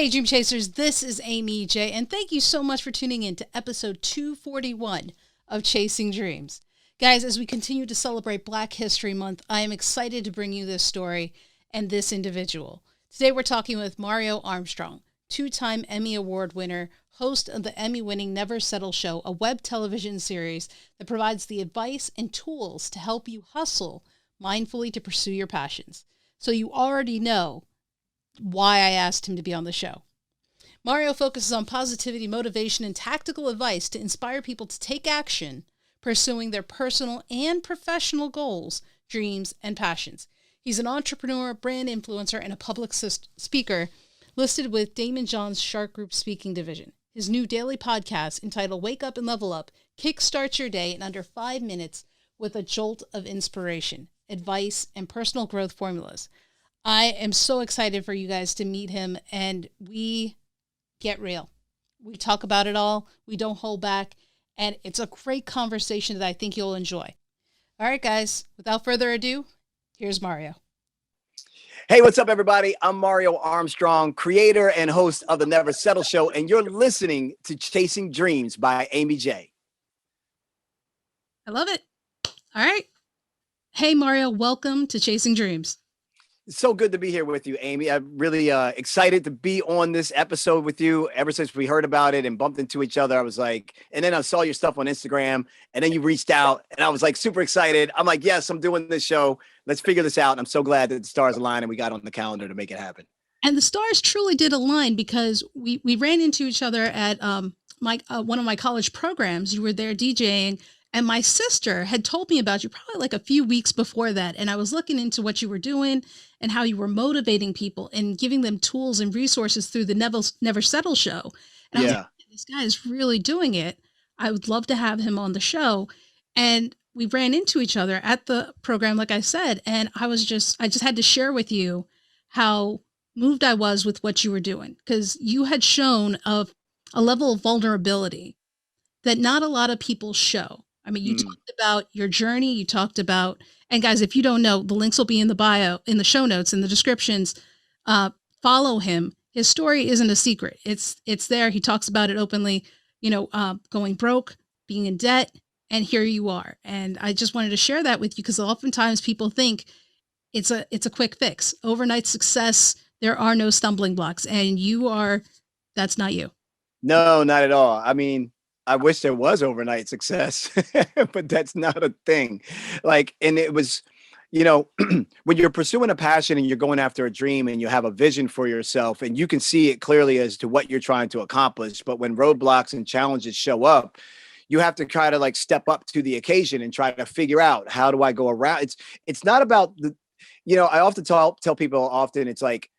Hey, Dream Chasers, this is Amy J, and thank you so much for tuning in to episode 241 of Chasing Dreams. Guys, as we continue to celebrate Black History Month, I am excited to bring you this story and this individual. Today we're talking with Mario Armstrong, two-time Emmy Award winner, host of the Emmy-winning Never Settle Show, a web television series that provides the advice and tools to help you hustle mindfully to pursue your passions. So you already know why I asked him to be on the show. Mario focuses on positivity, motivation, and tactical advice to inspire people to take action, pursuing their personal and professional goals, dreams, and passions. He's an entrepreneur, brand influencer, and a public speaker listed with Daymond John's Shark Group speaking division. His new daily podcast, entitled Wake Up and Level Up, kickstarts your day in under 5 minutes with a jolt of inspiration, advice, and personal growth formulas. I am so excited for you guys to meet him, and we get real. We talk about it all. We don't hold back, and it's a great conversation that I think you'll enjoy. All right, guys, without further ado, here's Mario. Hey, what's up, everybody? I'm Mario Armstrong, creator and host of the Never Settle Show, and you're listening to Chasing Dreams by Amy J. I love it. All right. Hey, Mario, welcome to Chasing Dreams. It's so good to be here with you, Amy. I'm really excited to be on this episode with you. Ever since we heard about it and bumped into each other, I was like, and then I saw your stuff on Instagram, and then you reached out, and I was like super excited. I'm like, yes, I'm doing this show. Let's figure this out. And I'm so glad that the stars aligned and we got on the calendar to make it happen. And the stars truly did align, because we ran into each other at one of my college programs. You were there DJing, and my sister had told me about you probably like a few weeks before that. And I was looking into what you were doing and how you were motivating people and giving them tools and resources through the Never Settle Show. And I was like, this guy is really doing it. I would love to have him on the show. And we ran into each other at the program, like I said, and I just had to share with you how moved I was with what you were doing, because you had shown a level of vulnerability that not a lot of people show. I mean, you talked about your journey, you talked about, and guys, if you don't know, the links will be in the bio, in the show notes, in the descriptions. Follow him. His story isn't a secret. It's there. He talks about it openly, going broke, being in debt, and here you are. And I just wanted to share that with you, because oftentimes people think it's a quick fix, overnight success. There are no stumbling blocks, and that's not you. No, not at all. I mean, I wish there was overnight success, but that's not a thing. And it was, when you're pursuing a passion and you're going after a dream and you have a vision for yourself and you can see it clearly as to what you're trying to accomplish. But when roadblocks and challenges show up, you have to try to step up to the occasion and try to figure out, how do I go around? It's not about I often tell people often, it's like,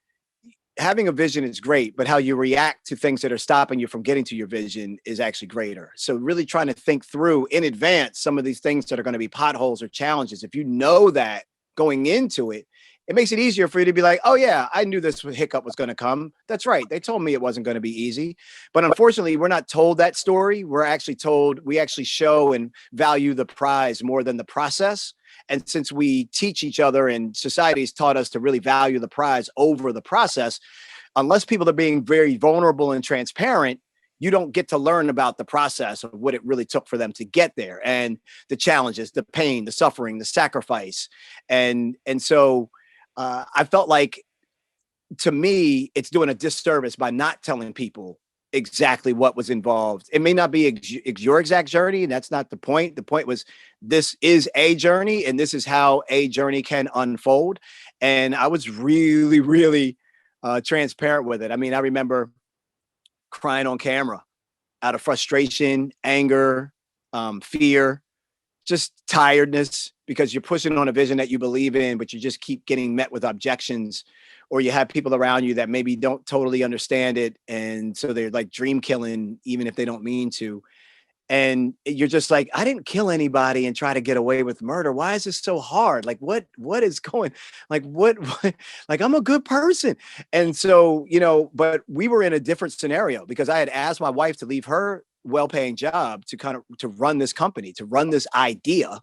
having a vision is great, but how you react to things that are stopping you from getting to your vision is actually greater. So really trying to think through in advance some of these things that are going to be potholes or challenges. If you know that going into it, it makes it easier for you to be like, oh yeah, I knew this hiccup was going to come. That's right. They told me it wasn't going to be easy. But unfortunately, we're not told that story. We're actually told, we actually show and value the prize more than the process. And since we teach each other and society's taught us to really value the prize over the process, unless people are being very vulnerable and transparent, you don't get to learn about the process of what it really took for them to get there, and the challenges, the pain, the suffering, the sacrifice. And so I felt like, to me, it's doing a disservice by not telling people exactly what was involved. It may not be your exact journey. That's not the point. The point was, this is a journey, and this is how a journey can unfold. And I was really, really transparent with it. I mean, I remember crying on camera out of frustration, anger, fear, just tiredness, because you're pushing on a vision that you believe in, but you just keep getting met with objections, or you have people around you that maybe don't totally understand it. And so they're like dream killing, even if they don't mean to. And you're just like, I didn't kill anybody and try to get away with murder. Why is this so hard? Like, what is going, what, like, I'm a good person. And so, but we were in a different scenario, because I had asked my wife to leave her well-paying job to run this company, to run this idea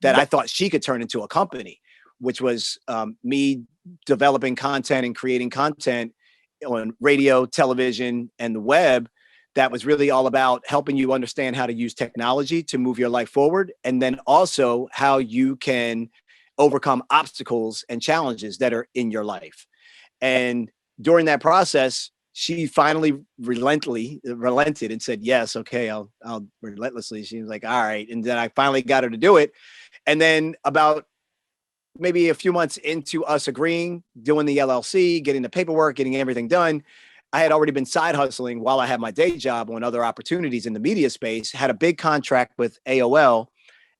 that I thought she could turn into a company, which was me developing content and creating content on radio, television, and the web that was really all about helping you understand how to use technology to move your life forward. And then also how you can overcome obstacles and challenges that are in your life. And during that process, she finally relented and said, yes, okay, I'll relentlessly. She was like, all right. And then I finally got her to do it. And then about maybe a few months into us agreeing, doing the LLC, getting the paperwork, getting everything done, I had already been side hustling while I had my day job on other opportunities in the media space, had a big contract with AOL,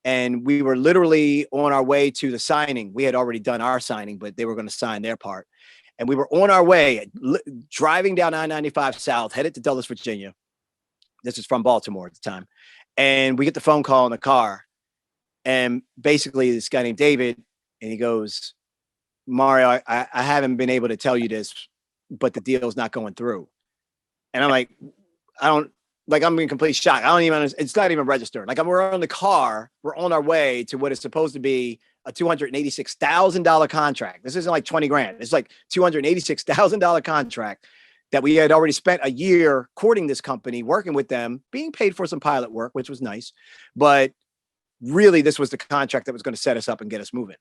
and we were literally on our way to the signing. We had already done our signing, but they were going to sign their part. And we were on our way, driving down I-95 South, headed to Dulles, Virginia. This is from Baltimore at the time. And we get the phone call in the car. And basically this guy named David, and he goes, Mario, I haven't been able to tell you this, but the deal's not going through. And I'm like, I'm in complete shock. I don't even understand. It's not even registered. Like we're on the car, we're on our way to what is supposed to be a $286,000 contract. This isn't like 20 grand. It's like $286,000 contract that we had already spent a year courting this company, working with them, being paid for some pilot work, which was nice. But really, this was the contract that was going to set us up and get us moving.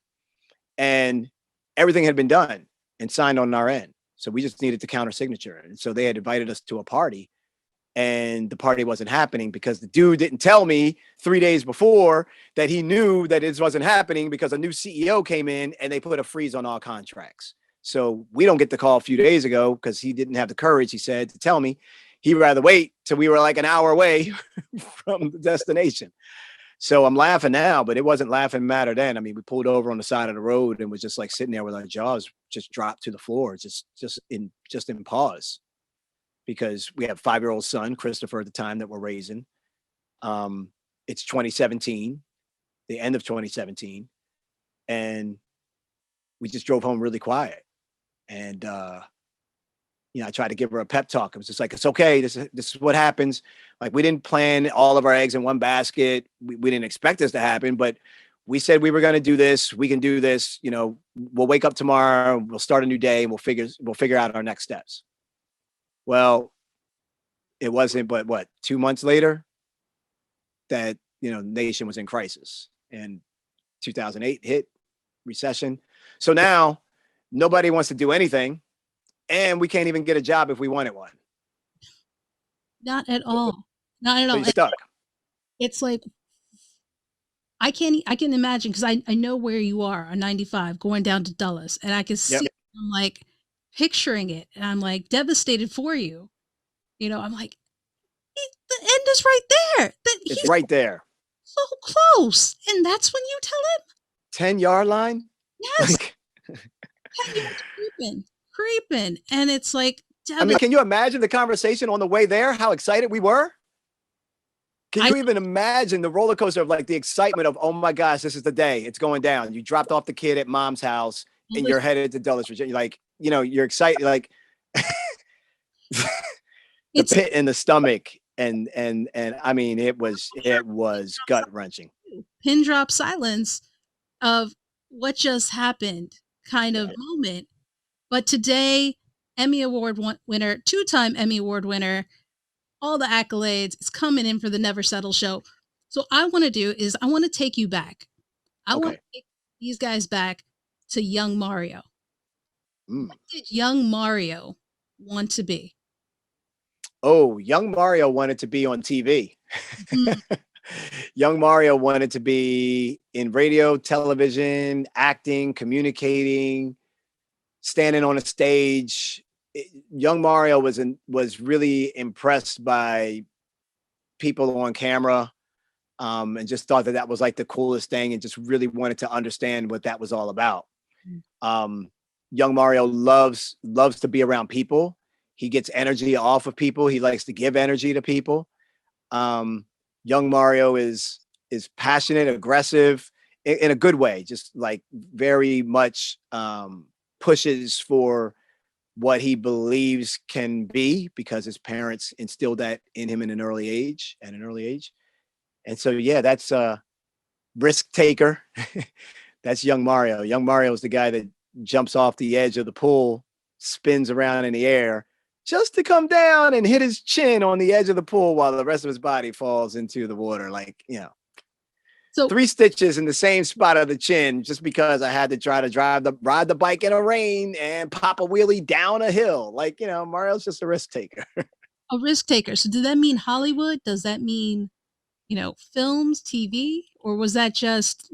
And everything had been done and signed on our end. So we just needed the counter signature. And so they had invited us to a party, and the party wasn't happening because the dude didn't tell me 3 days before that he knew that this wasn't happening because a new CEO came in and they put a freeze on all contracts. So we don't get the call a few days ago because he didn't have the courage, he said, to tell me. He'd rather wait till we were like an hour away from the destination. So I'm laughing now, but it wasn't laughing matter then. I mean, we pulled over on the side of the road and was just like sitting there with our jaws just dropped to the floor, just in pause, because we have a 5-year-old son, Christopher, at the time that we're raising. It's 2017, the end of 2017, and we just drove home really quiet. And I tried to give her a pep talk. It was just like, it's okay. This is what happens. Like, we didn't plan all of our eggs in one basket. We didn't expect this to happen, but we said we were going to do this. We can do this. We'll wake up tomorrow. We'll start a new day, and we'll figure out our next steps. Well, it wasn't, but what, 2 months later, that nation was in crisis, and 2008 hit, recession. So now nobody wants to do anything. And we can't even get a job if we wanted one. Not at all. Not at all. So you're stuck. It's like, I can imagine, because I know where you are on 95 going down to Dulles, and I can see, Yep. I'm like picturing it, and I'm like devastated for you. I'm like, the end is right there. It's right there. So close. And that's when you tell him? 10-yard line? Yes. Like, 10 yards creeping. And it's like, I mean, can you imagine the conversation on the way there? How excited we were? Can you even imagine the roller coaster of like the excitement of, oh my gosh, this is the day it's going down. You dropped off the kid at mom's house and you're headed to Dulles, Virginia. Like, you're excited, like the pit in the stomach. And I mean, it was gut wrenching. Pin drop silence of what just happened kind of moment. But today, Emmy Award winner, 2-time Emmy Award winner, all the accolades, is coming in for the Never Settle show. So I want to take you back. I want to take these guys back to young Mario. What did young Mario want to be? Oh, young Mario wanted to be on TV. Young Mario wanted to be in radio, television, acting, communicating, standing on a stage. Young Mario was really impressed by people on camera, and just thought that was like the coolest thing, and just really wanted to understand what that was all about. Young Mario loves to be around people. He gets energy off of people. He likes to give energy to people. Young Mario is passionate, aggressive in a good way, just like very much pushes for what he believes can be, because his parents instilled that in him at an early age. And so, yeah, that's a risk taker. That's young Mario. Young Mario is the guy that jumps off the edge of the pool spins around in the air just to come down and hit his chin on the edge of the pool while the rest of his body falls into the water. Like, So 3 stitches in the same spot of the chin just because I had to try to ride the bike in a rain and pop a wheelie down a hill. Like, Mario's just a risk taker. a risk taker. So did that mean Hollywood? Does that mean, films, TV, or was that just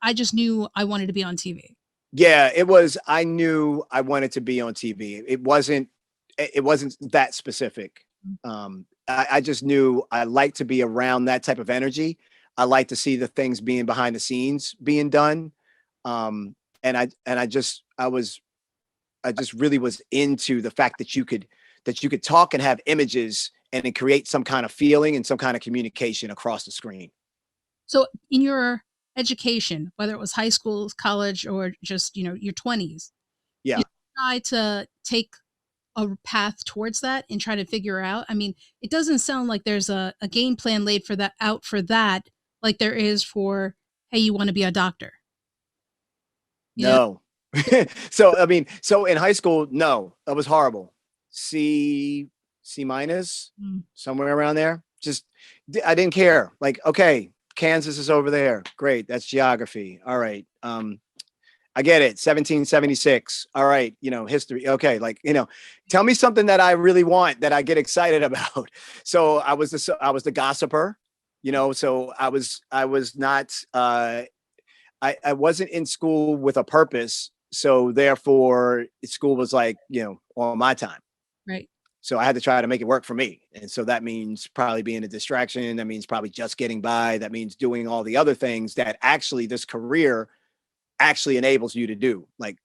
I just knew I wanted to be on TV? Yeah, it was. I knew I wanted to be on TV. It wasn't that specific. I just knew I like to be around that type of energy. I like to see the things being behind the scenes being done. And I just really was into the fact that you could talk and have images and then create some kind of feeling and some kind of communication across the screen. So in your education, whether it was high school, college, or just, your 20s, Yeah. you try to take a path towards that and try to figure out. I mean, it doesn't sound like there's a game plan laid for that, like there is for, hey, you want to be a doctor. No. So, I mean, so in high school, no, that was horrible. C minus, somewhere around there. Just, I didn't care. Like, okay, Kansas is over there. Great. That's geography. All right. I get it. 1776. All right. History. Okay. Like, tell me something that I really want that I get excited about. So I was the gossiper, so I was not, I wasn't in school with a purpose. So therefore school was like, on my time. Right. So I had to try to make it work for me. And so that means probably being a distraction. That means probably just getting by. That means doing all the other things that actually this career actually enables you to do, like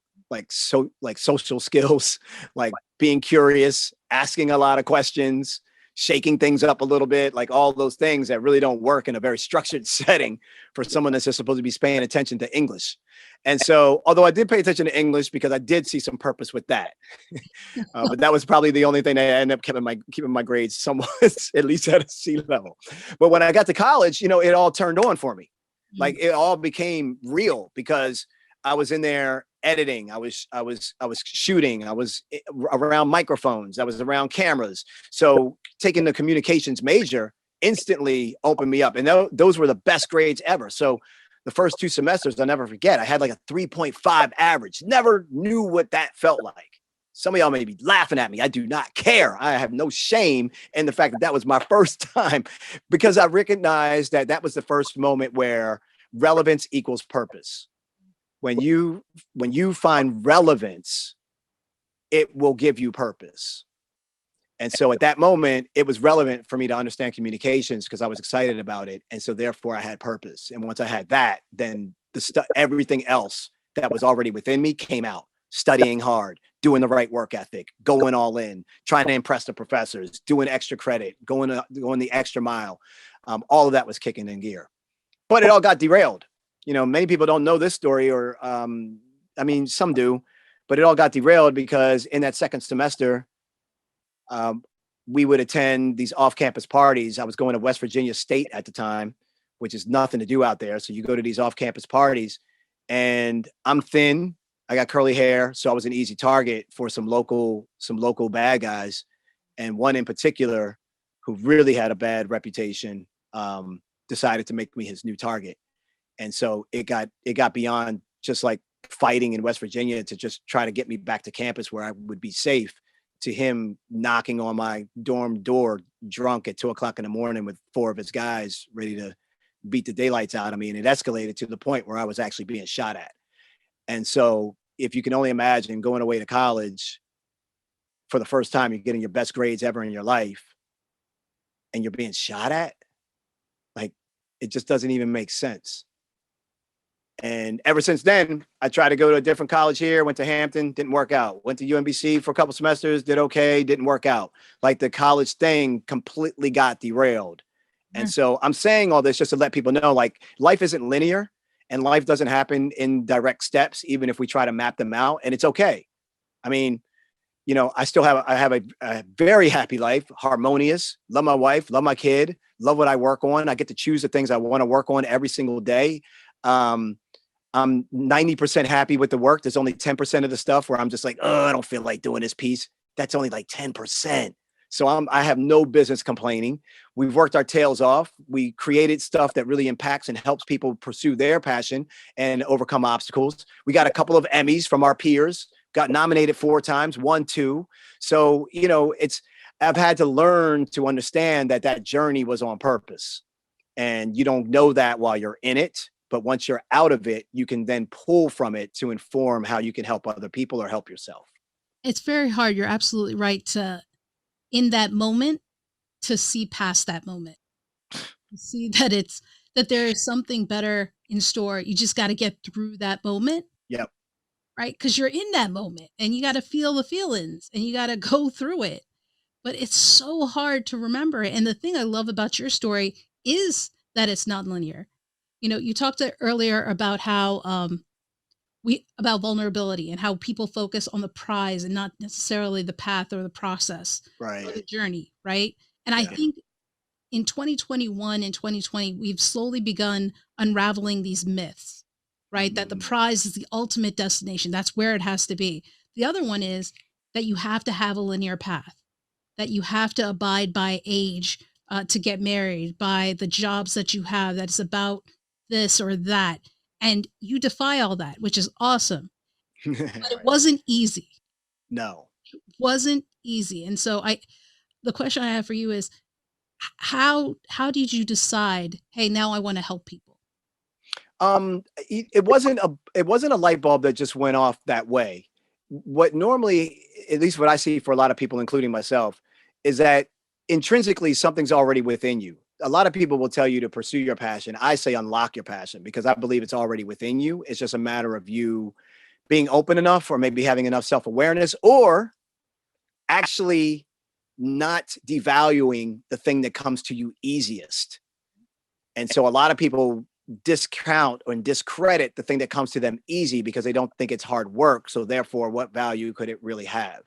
social skills, like being curious, asking a lot of questions, shaking things up a little bit, like all those things that really don't work in a very structured setting for someone that's just supposed to be paying attention to English. And so, although I did pay attention to English because I did see some purpose with that, but that was probably the only thing that I ended up keeping my grades somewhat, at least at a C level. But when I got to college, it all turned on for me. Like it all became real because I was in there editing. I was shooting. I was around microphones. I was around cameras. So taking the communications major instantly opened me up. And those were the best grades ever. So the first 2 semesters, I'll never forget, I had like a 3.5 average. Never knew what that felt like. Some of y'all may be laughing at me. I do not care. I have no shame in the fact that that was my first time because I recognized that was the first moment where relevance equals purpose. When you find relevance, it will give you purpose. And so at that moment, it was relevant for me to understand communications because I was excited about it. And so therefore I had purpose. And once I had that, then everything else that was already within me came out. Studying hard, doing the right work ethic, going all in, trying to impress the professors, doing extra credit, going the extra mile. All of that was kicking in gear. But it all got derailed. Many people don't know this story or, some do, but it all got derailed because in that second semester, we would attend these off-campus parties. I was going to West Virginia State at the time, which is nothing to do out there. So you go to these off-campus parties and I'm thin. I got curly hair. So I was an easy target for some local bad guys. And one in particular who really had a bad reputation, decided to make me his new target. And so it got beyond just like fighting in West Virginia to just try to get me back to campus where I would be safe, to him knocking on my dorm door drunk at 2:00 in the morning with 4 of his guys ready to beat the daylights out of me. And it escalated to the point where I was actually being shot at. And so if you can only imagine going away to college for the first time, you're getting your best grades ever in your life and you're being shot at, like, it just doesn't even make sense. And ever since then, I tried to go to a different college here, went to Hampton, didn't work out. Went to UMBC for a couple semesters, did okay, didn't work out. Like the college thing completely got derailed. And so I'm saying all this just to let people know, like, life isn't linear and life doesn't happen in direct steps, even if we try to map them out. And it's okay. I mean, I have a very happy life, harmonious, love my wife, love my kid, love what I work on. I get to choose the things I want to work on every single day. I'm 90% happy with the work. There's only 10% of the stuff where I'm just like, oh, I don't feel like doing this piece. That's only like 10%. So I have no business complaining. We've worked our tails off. We created stuff that really impacts and helps people pursue their passion and overcome obstacles. We got a couple of Emmys from our peers, got nominated 4 times, won 2. So, I've had to learn to understand that that journey was on purpose. And you don't know that while you're in it. But once you're out of it, you can then pull from it to inform how you can help other people or help yourself. It's very hard. You're absolutely right to, in that moment, to see past that moment. See that that there is something better in store. You just got to get through that moment, Yep. right? Because you're in that moment and you got to feel the feelings and you got to go through it. But it's so hard to remember it. And the thing I love about your story is that it's nonlinear. You talked earlier about how we about vulnerability and how people focus on the prize and not necessarily the path or the process or Right. the journey, right? And I Yeah. think in 2021 and 2020, we've slowly begun unraveling these myths, right? That the Mhm. prize is the ultimate destination. That's where it has to be. The other one is that you have to have a linear path, that you have to abide by age to get married, by the jobs that you have, that it's about this or that. And you defy all that, which is awesome. But it Right. wasn't easy. No. Wasn't easy. And so the question I have for you is how did you decide, hey, now I want to help people? It wasn't a light bulb that just went off that way. What normally, at least what I see for a lot of people, including myself, is that intrinsically something's already within you. A lot of people will tell you to pursue your passion. I say unlock your passion because I believe it's already within you. It's just a matter of you being open enough or maybe having enough self-awareness or actually not devaluing the thing that comes to you easiest. And so a lot of people discount and discredit the thing that comes to them easy because they don't think it's hard work. So therefore, what value could it really have?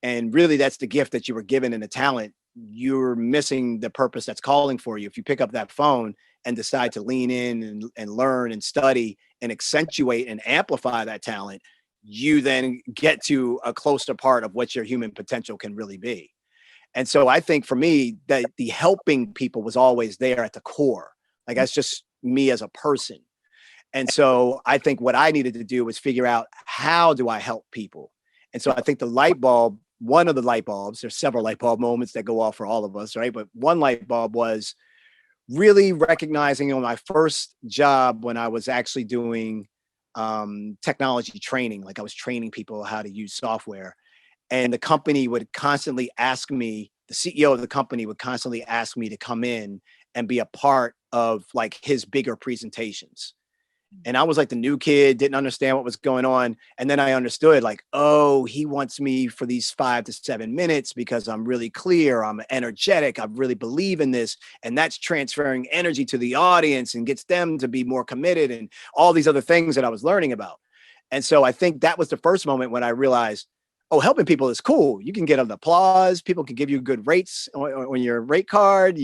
And really, that's the gift that you were given and the talent. You're missing the purpose that's calling for you. If you pick up that phone and decide to lean in and learn and study and accentuate and amplify that talent, you then get to a closer part of what your human potential can really be. And so I think for me that the helping people was always there at the core. Like that's just me as a person. And so I think what I needed to do was figure out how do I help people? And so I think the light bulb, one of the light bulbs, there's several light bulb moments that go off for all of us, right? But one light bulb was really recognizing on my first job when I was actually doing technology training, like I was training people how to use software and the company would constantly ask me, the CEO of the company would constantly ask me to come in and be a part of like his bigger presentations. And I was like the new kid, didn't understand what was going on. And then I understood like, oh, he wants me for these 5 to 7 minutes because I'm really clear, I'm energetic, I really believe in this. And that's transferring energy to the audience and gets them to be more committed and all these other things that I was learning about. And so I think that was the first moment when I realized, oh, helping people is cool. You can get an applause. People can give you good rates on your rate card.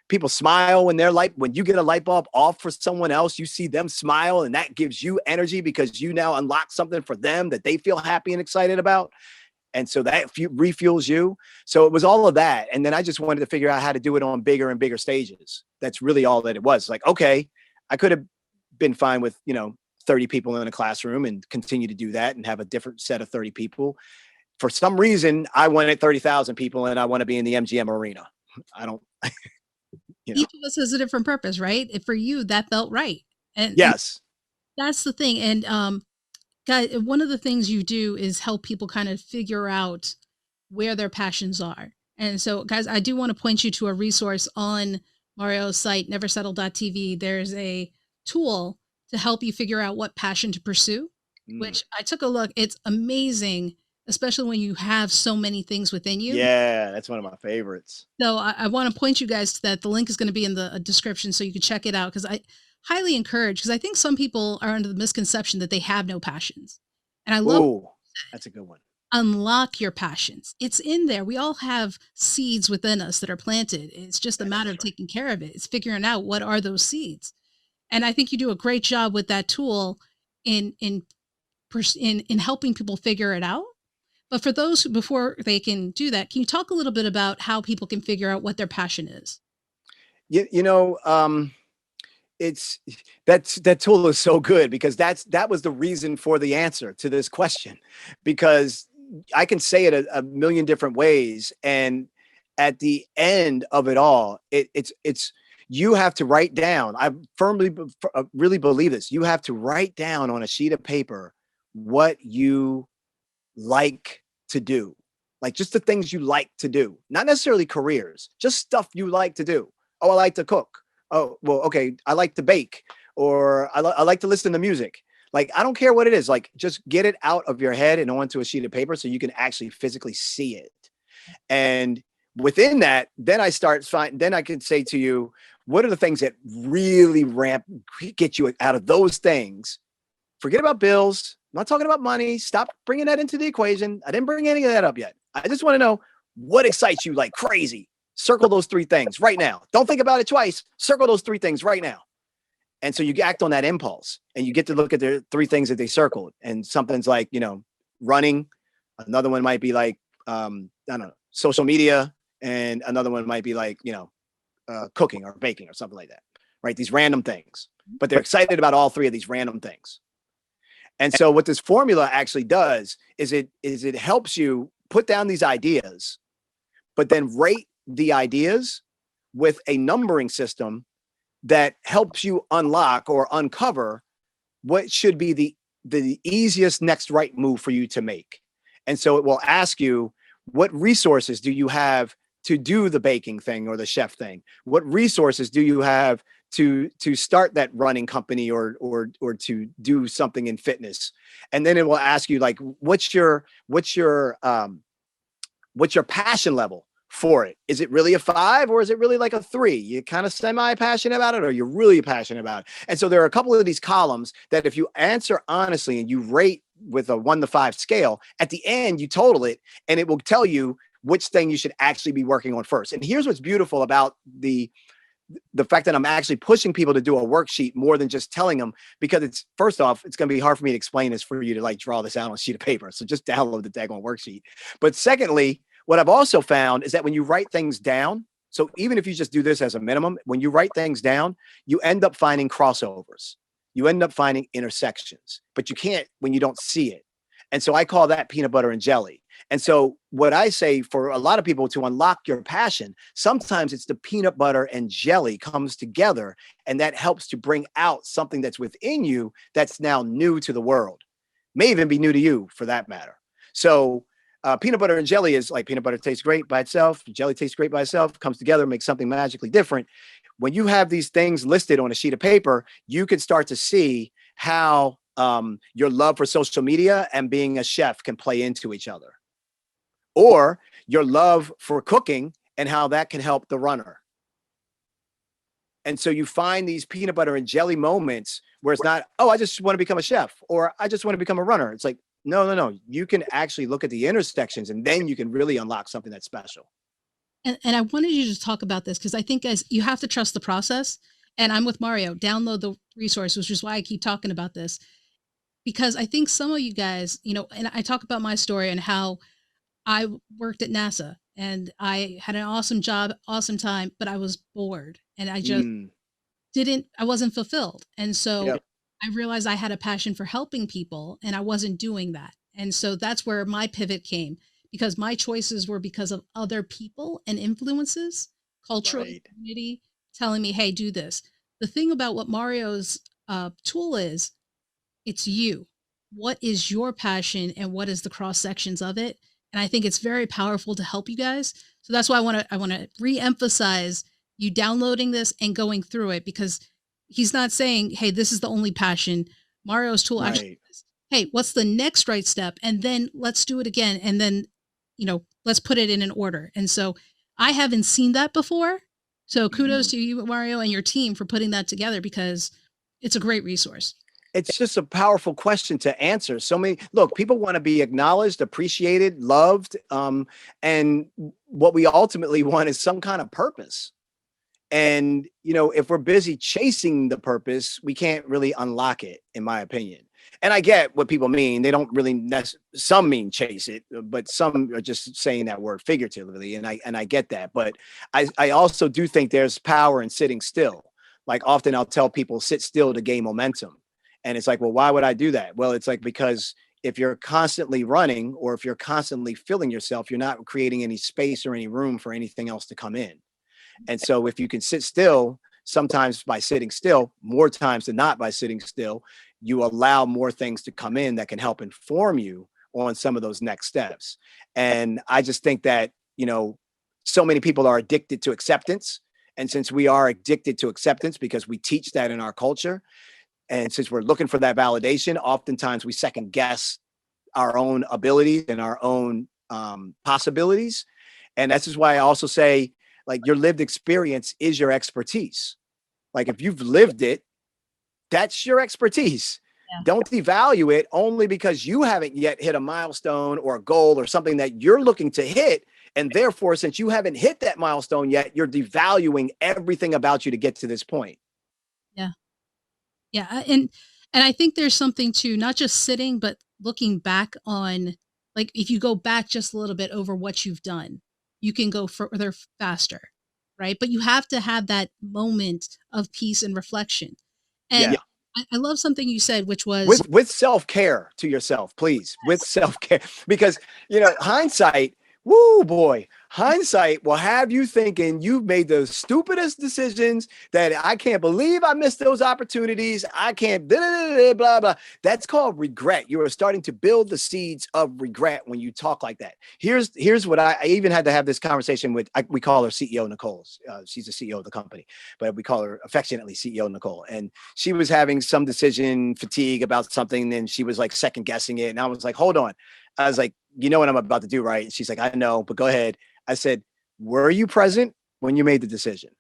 People smile when when you get a light bulb off for someone else, you see them smile and that gives you energy because you now unlock something for them that they feel happy and excited about. And so that refuels you. So it was all of that. And then I just wanted to figure out how to do it on bigger and bigger stages. That's really all that it was. Like, okay, I could have been fine with, 30 people in a classroom and continue to do that and have a different set of 30 people. For some reason, I wanted 30,000 people and I want to be in the MGM arena. I don't, Each of us has a different purpose, right? For you, that felt right. And yes. that's the thing. And guys, one of the things you do is help people kind of figure out where their passions are. And so, guys, I do want to point you to a resource on Mario's site, neversettle.tv. There's a tool to help you figure out what passion to pursue, Mm. which I took a look. It's amazing, especially when you have so many things within you. Yeah, that's one of my favorites. So I want to point you guys to that. The link is going to be in the description so you can check it out because I highly encourage, because I think some people are under the misconception that they have no passions. And I love Oh, that's a good one. unlock your passions. It's in there. We all have seeds within us that are planted. It's just a That is matter of true. taking care of it. It's figuring out what are those seeds. And I think you do a great job with that tool. in in in helping people figure it out. But for those who, before they can do that, can you talk a little bit about how people can figure out what their passion is? You know, it's that tool is so good because that was the reason for the answer to this question, because I can say it a million different ways, and at the end of it all, it's you have to write down. I really believe this. You have to write down on a sheet of paper what you like to do, like just the things you like to do, not necessarily careers, just stuff you like to do. Oh, I like to cook. Oh, well, okay, I like to bake, or I like to listen to music. Like, I don't care what it is. Like, just get it out of your head and onto a sheet of paper so you can actually physically see it. And within that, then then I can say to you, what are the things that really get you out of those things? Forget about bills. I'm not talking about money. Stop bringing that into the equation. I didn't bring any of that up yet. I just want to know what excites you like crazy. Circle those three things right now. Don't think about it twice. Circle those three things right now. And so you act on that impulse and you get to look at the three things that they circled. And something's like, running. Another one might be like, I don't know, social media. And another one might be like, cooking or baking or something like that. Right. These random things, but they're excited about all three of these random things. And so what this formula actually does is it helps you put down these ideas, but then rate the ideas with a numbering system that helps you unlock or uncover what should be the easiest next right move for you to make. And so it will ask you, what resources do you have to do the baking thing or the chef thing? What resources do you have to start that running company or to do something in fitness? And then it will ask you, like, what's your passion level for it? Is it really a 5 or is it really like a 3? You're kind of semi-passionate about it, or you're really passionate about it. And so there are a couple of these columns that if you answer honestly and you rate with a 1 to 5 scale, at the end you total it and it will tell you which thing you should actually be working on first. And here's what's beautiful about the fact that I'm actually pushing people to do a worksheet more than just telling them, because it's, first off, it's going to be hard for me to explain this for you to like draw this out on a sheet of paper. So just download the daggone worksheet. But secondly, what I've also found is that when you write things down, so even if you just do this as a minimum, when you write things down, you end up finding crossovers. You end up finding intersections, but you can't when you don't see it. And so I call that peanut butter and jelly. And so what I say for a lot of people to unlock your passion, sometimes it's the peanut butter and jelly comes together, and that helps to bring out something that's within you that's now new to the world, may even be new to you for that matter. So peanut butter and jelly is like peanut butter tastes great by itself. Jelly tastes great by itself, comes together, makes something magically different. When you have these things listed on a sheet of paper, you can start to see how your love for social media and being a chef can play into each other, or your love for cooking and how that can help the runner. And so you find these peanut butter and jelly moments where it's not, oh, I just want to become a chef or I just want to become a runner. It's like, no. You can actually look at the intersections and then you can really unlock something that's special. And I wanted you to talk about this because I think as you have to trust the process. And I'm with Mario. Download the resource, which is why I keep talking about this. Because I think some of you guys, and I talk about my story and how I worked at NASA and I had an awesome job, awesome time, but I was bored and I just I wasn't fulfilled. And so Yep. I realized I had a passion for helping people and I wasn't doing that. And so that's where my pivot came, because my choices were because of other people and influences, cultural Right. community telling me, hey, do this. The thing about what Mario's tool is, it's you. What is your passion and what is the cross sections of it? And I think it's very powerful to help you guys. So that's why I want to re-emphasize you downloading this and going through it, because he's not saying, hey, this is the only passion. Mario's tool actually Right. says, hey, what's the next right step? And then let's do it again. And then, let's put it in an order. And so I haven't seen that before. So kudos Mhm. to you, Mario, and your team for putting that together, because it's a great resource. It's just a powerful question to answer. So many, look, people want to be acknowledged, appreciated, loved. And what we ultimately want is some kind of purpose. And, if we're busy chasing the purpose, we can't really unlock it, in my opinion. And I get what people mean. They don't really some mean chase it, but some are just saying that word figuratively. And I get that. But I also do think there's power in sitting still. Like often I'll tell people sit still to gain momentum. And it's like, well, why would I do that? Well, it's like because if you're constantly running or if you're constantly filling yourself, you're not creating any space or any room for anything else to come in. And so if you can sit still, sometimes by sitting still, more times than not by sitting still, you allow more things to come in that can help inform you on some of those next steps. And I just think that, so many people are addicted to acceptance. And since we are addicted to acceptance because we teach that in our culture, and since we're looking for that validation, oftentimes we second guess our own abilities and our own possibilities. And that's just why I also say, like, your lived experience is your expertise. Like, if you've lived it, that's your expertise. Yeah. Don't devalue it only because you haven't yet hit a milestone or a goal or something that you're looking to hit. And therefore, since you haven't hit that milestone yet, you're devaluing everything about you to get to this point. Yeah. Yeah. And I think there's something to not just sitting, but looking back on, like, if you go back just a little bit over what you've done, you can go further faster. Right. But you have to have that moment of peace and reflection. And I love something you said, which was with self-care to yourself, please, with self-care, because, hindsight, woo boy, hindsight will have you thinking you've made the stupidest decisions, that I can't believe I missed those opportunities. I can't blah, blah, blah. That's called regret. You are starting to build the seeds of regret when you talk like that. Here's what I even had to have this conversation with, we call her CEO Nicole. She's the CEO of the company, but we call her affectionately CEO Nicole. And she was having some decision fatigue about something, and she was like second guessing it. And I was like, hold on. I was like, you know what I'm about to do, right? And she's like, I know, but go ahead. I said, were you present when you made the decision?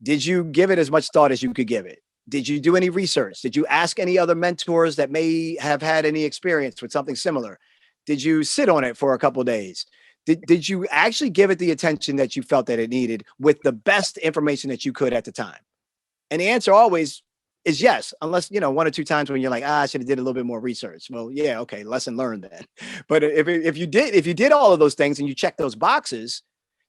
Did you give it as much thought as you could give it? Did you do any research? Did you ask any other mentors that may have had any experience with something similar? Did you sit on it for a couple of days? Did you actually give it the attention that you felt that it needed with the best information that you could at the time? And the answer always is yes, unless, one or two times when you're like, I should have did a little bit more research. Well, yeah, okay, lesson learned then. But if you did all of those things and you check those boxes,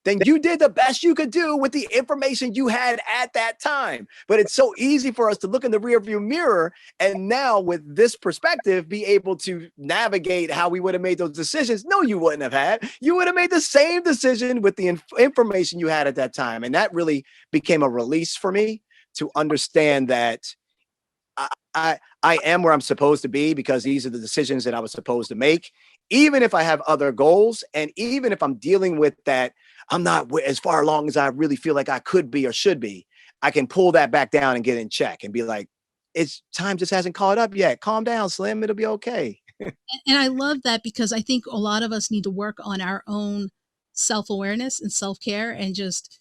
then you did the best you could do with the information you had at that time. But it's so easy for us to look in the rearview mirror and now with this perspective, be able to navigate how we would have made those decisions. No, you wouldn't have had. You would have made the same decision with the information you had at that time. And that really became a release for me to understand that I am where I'm supposed to be because these are the decisions that I was supposed to make, even if I have other goals. And even if I'm dealing with that, I'm not as far along as I really feel like I could be or should be. I can pull that back down and get in check and be like, it's time just hasn't caught up yet. Calm down, Slim. It'll be okay. And I love that because I think a lot of us need to work on our own self-awareness and self-care and just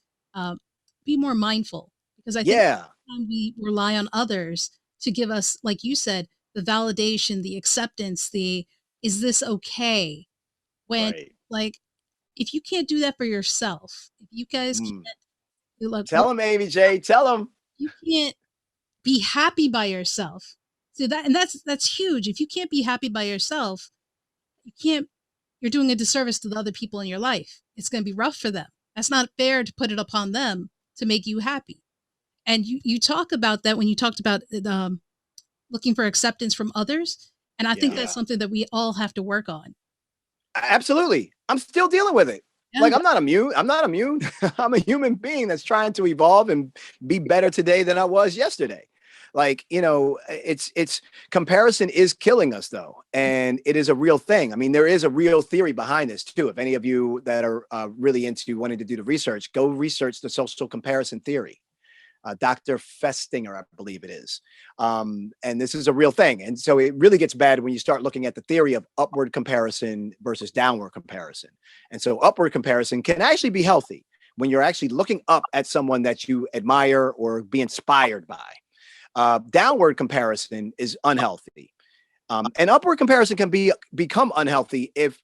be more mindful, because I think we rely on others to give us, like you said, the validation, the acceptance, is this okay? When like, if you can't do that for yourself, if you guys can't, tell them, Amy J, tell them. You can't be happy by yourself. So that's huge. If you can't be happy by yourself, you're doing a disservice to the other people in your life. It's going to be rough for them. That's not fair to put it upon them to make you happy. And you talk about that when you talked about looking for acceptance from others. And I think that's something that we all have to work on. Absolutely. I'm still dealing with it. Yeah. Like, I'm not immune. I'm a human being that's trying to evolve and be better today than I was yesterday. Like, it's comparison is killing us though. And it is a real thing. I mean, there is a real theory behind this too. If any of you that are really into wanting to do the research, go research the social comparison theory. Dr. Festinger, I believe it is. And this is a real thing. And so it really gets bad when you start looking at the theory of upward comparison versus downward comparison. And so upward comparison can actually be healthy when you're actually looking up at someone that you admire or be inspired by. Downward comparison is unhealthy. And upward comparison can become unhealthy if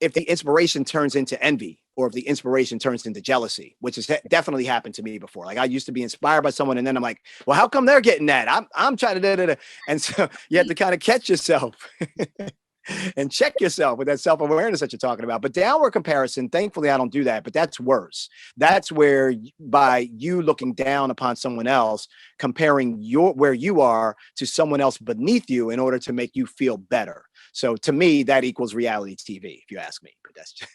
if the inspiration turns into envy or if the inspiration turns into jealousy, which has definitely happened to me before. Like I used to be inspired by someone and then I'm like, well, how come they're getting that? I'm trying to da-da-da. And so you have to kind of catch yourself and check yourself with that self-awareness that you're talking about. But downward comparison, thankfully, I don't do that, but that's worse. That's where by you looking down upon someone else, comparing where you are to someone else beneath you in order to make you feel better. So to me, that equals reality TV, if you ask me. But that's just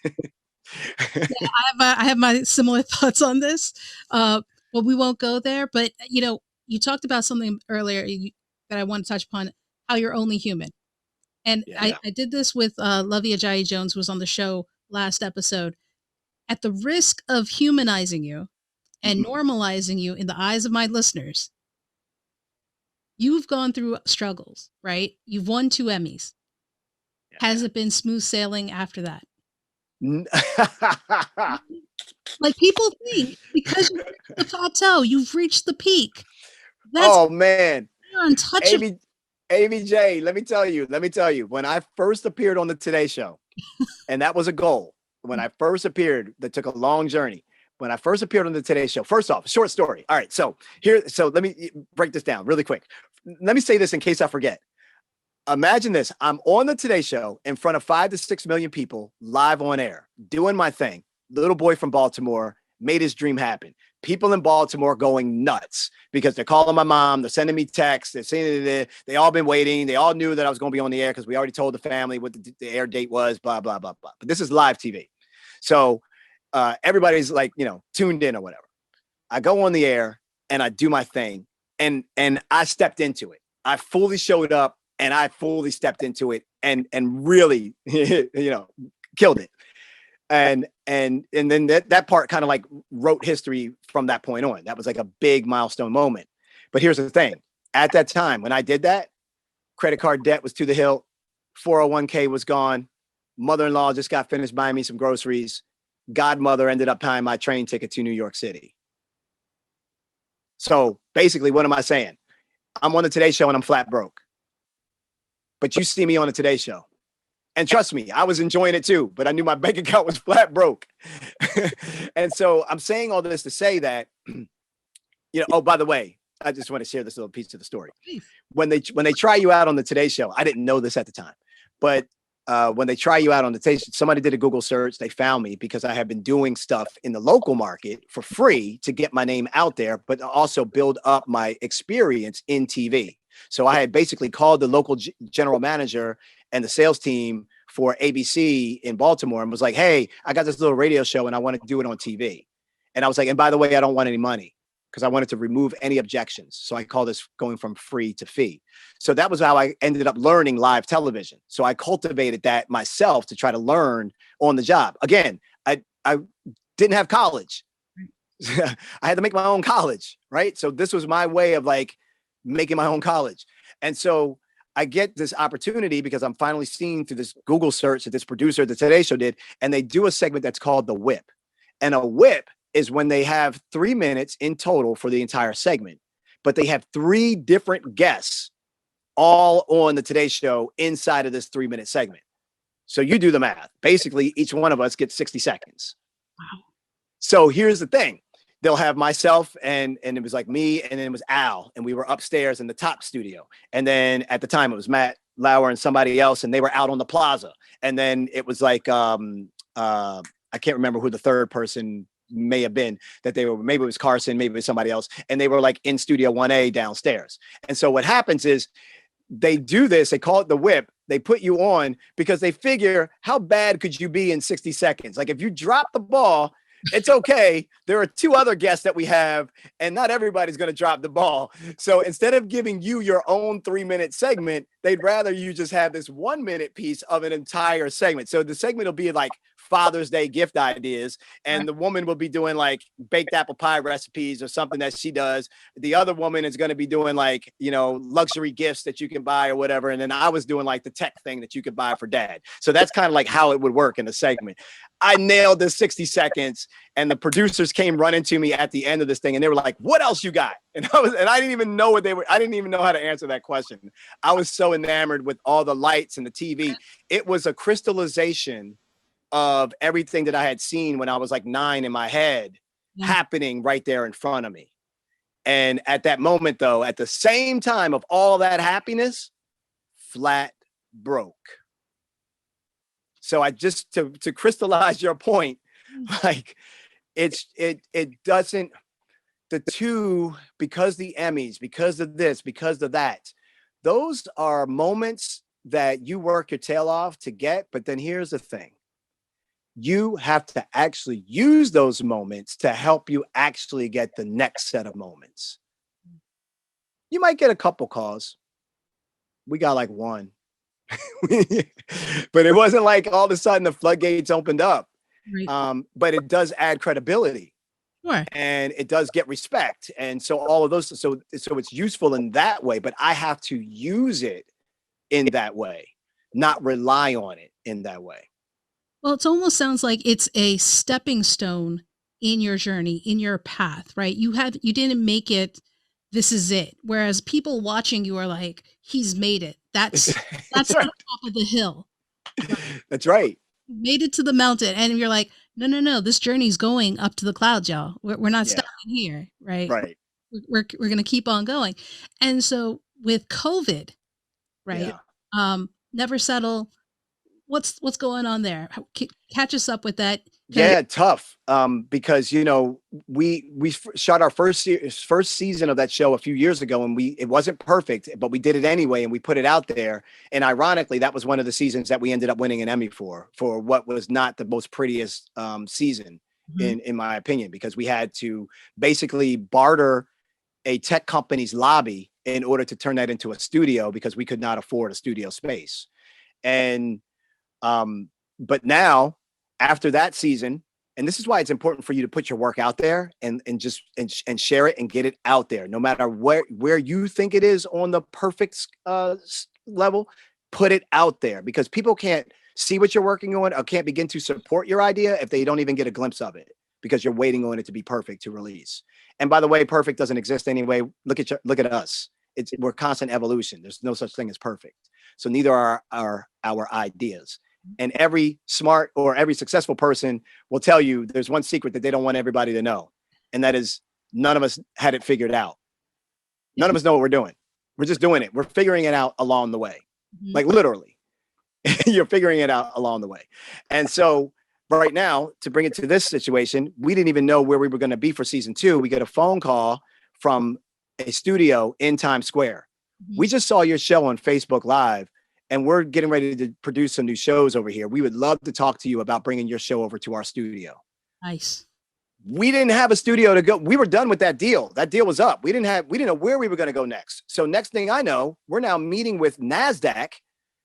yeah, I have my similar thoughts on this. Well, we won't go there, but you talked about something earlier that I want to touch upon, how you're only human. And yeah. I did this with Lovey Ajayi Jones, who was on the show last episode. At the risk of humanizing you and normalizing you in the eyes of my listeners, you've gone through struggles, right? You've won 2 Emmys. Yeah. Has it been smooth sailing after that? Like people think because you've reached the plateau, you've reached the peak. Oh man, you're untouchable. ABJ, let me tell you, when I first appeared on the Today Show, and that was a goal. When I first appeared, that took a long journey. When I first appeared on the Today Show, first off, short story. All right, so let me break this down really quick. Let me say this in case I forget. Imagine this. I'm on the Today Show in front of 5 to 6 million people live on air, doing my thing. Little boy from Baltimore made his dream happen. People in Baltimore going nuts because they're calling my mom. They're sending me texts. They're saying they all been waiting. They all knew that I was going to be on the air because we already told the family what the air date was, blah, blah, blah, blah. But this is live TV. So everybody's like, tuned in or whatever. I go on the air and I do my thing and I stepped into it. I fully showed up and I fully stepped into it and really, killed it. And then that part kind of like wrote history from that point on. That was like a big milestone moment. But here's the thing. At that time, when I did that, credit card debt was to the hilt. 401k was gone. Mother-in-law just got finished buying me some groceries. Godmother ended up buying my train ticket to New York City. So basically, what am I saying? I'm on the Today Show and I'm flat broke. But you see me on the Today Show. And trust me, I was enjoying it too, but I knew my bank account was flat broke. And so I'm saying all this to say that, oh, by the way, I just want to share this little piece of the story. When they try you out on the Today Show, I didn't know this at the time, but when they try you out on the Today Show, somebody did a Google search. They found me because I have been doing stuff in the local market for free to get my name out there, but also build up my experience in TV. So I had basically called the local general manager and the sales team for ABC in Baltimore and was like, hey, I got this little radio show and I want to do it on TV. And I was like, and by the way, I don't want any money because I wanted to remove any objections. So I call this going from free to fee. So that was how I ended up learning live television. So I cultivated that myself to try to learn on the job. Again, I didn't have college. I had to make my own college, right? So this was my way of like making my own college. And so I get this opportunity because I'm finally seeing through this Google search that this producer at the Today Show did, and they do a segment that's called The Whip. And a whip is when they have 3 minutes in total for the entire segment, but they have 3 different guests all on the Today Show inside of this 3-minute segment. So you do the math. Basically, each one of us gets 60 seconds. Wow. So here's the thing. They'll have myself and it was like me and then it was Al and we were upstairs in the top studio. And then at the time it was Matt Lauer and somebody else and they were out on the plaza. And then it was like, I can't remember who the third person may have been that they were, maybe it was Carson, maybe it was somebody else. And they were like in studio 1A downstairs. And so what happens is they do this, they call it the whip. They put you on because they figure how bad could you be in 60 seconds? Like if you drop the ball, it's okay. There are 2 other guests that we have, and not everybody's going to drop the ball. So instead of giving you your own 3-minute segment, they'd rather you just have this 1-minute piece of an entire segment. So the segment will be like Father's Day gift ideas, and the woman will be doing like baked apple pie recipes or something that she does. The other woman is going to be doing like, luxury gifts that you can buy or whatever. And then I was doing like the tech thing that you could buy for dad. So that's kind of like how it would work in the segment. I nailed the 60 seconds and the producers came running to me at the end of this thing and they were like, what else you got? And I didn't even know what they were. I didn't even know how to answer that question. I was so enamored with all the lights and the TV. It was a crystallization of everything that I had seen when I was like 9 in my head Yeah. happening right there in front of me. And at that moment, though, at the same time of all that happiness, flat broke. So I just to crystallize your point, like it doesn't, the two, because the Emmys, because of this, because of that, those are moments that you work your tail off to get. But then here's the thing, you have to actually use those moments to help you actually get the next set of moments. You might get a couple calls. We got like one. But it wasn't like all of a sudden the floodgates opened up. Right. But it does add credibility Sure. and it does get respect. And so all of those, so it's useful in that way, but I have to use it in that way, not rely on it in that way. Well, it almost sounds like it's a stepping stone in your journey, in your path, right? You didn't make it, this is it. Whereas people watching you are like, he's made it. That's That's the right. top of the hill. That's right. Made it to the mountain. And you're like, no, this journey's going up to the clouds, y'all. We're not Yeah. stopping here, right? Right. We're gonna keep on going. And so with COVID, right? Yeah. Never settle. What's going on there? Catch us up with that. Yeah, tough. Because we shot our first season of that show a few years ago, and it wasn't perfect, but we did it anyway, and we put it out there. And ironically, that was one of the seasons that we ended up winning an Emmy for what was not the most prettiest season in my opinion, because we had to basically barter a tech company's lobby in order to turn that into a studio because we could not afford a studio space. And but now, after that season, and this is why it's important for you to put your work out there and just share it and get it out there, no matter where you think it is on the perfect level, put it out there, because people can't see what you're working on or can't begin to support your idea if they don't even get a glimpse of it, because you're waiting on it to be perfect to release. And by the way, perfect doesn't exist anyway. Look at us. We're constant evolution. There's no such thing as perfect. So neither are our ideas. And every smart or every successful person will tell you there's one secret that they don't want everybody to know. And that is, none of us had it figured out. None of us know what we're doing. We're just doing it. We're figuring it out along the way. Like literally, you're figuring it out along the way. And so right now, to bring it to this situation, we didn't even know where we were going to be for season 2. We get a phone call from a studio in Times Square. We just saw your show on Facebook Live, and we're getting ready to produce some new shows over here. We would love to talk to you about bringing your show over to our studio. Nice. We didn't have a studio to go. We were done with that deal. That deal was up. We didn't know where we were going to go next. So next thing I know, we're now meeting with NASDAQ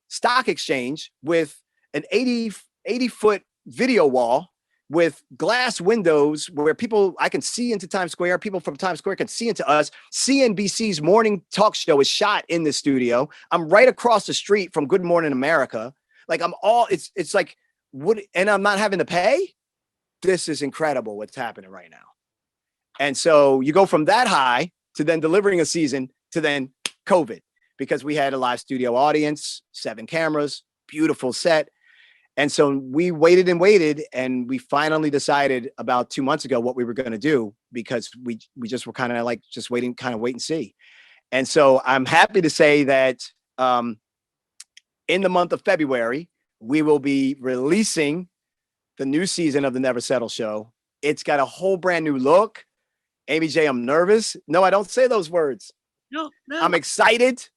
Stock Exchange with an 80-foot video wall with glass windows where I can see into Times Square. People from Times Square can see into us. CNBC's morning talk show is shot in the studio. I'm right across the street from Good Morning America. Like it's like, and I'm not having to pay. This is incredible what's happening right now. And so you go from that high to then delivering a season to then COVID, because we had a live studio audience, 7 cameras, beautiful set. And so we waited, and we finally decided about 2 months ago what we were going to do, because we just were kind of like just wait and see. And so I'm happy to say that in the month of February, we will be releasing the new season of the Never Settle Show. It's got a whole brand new look. Amy J, I'm nervous. No, I don't say those words. No. I'm excited.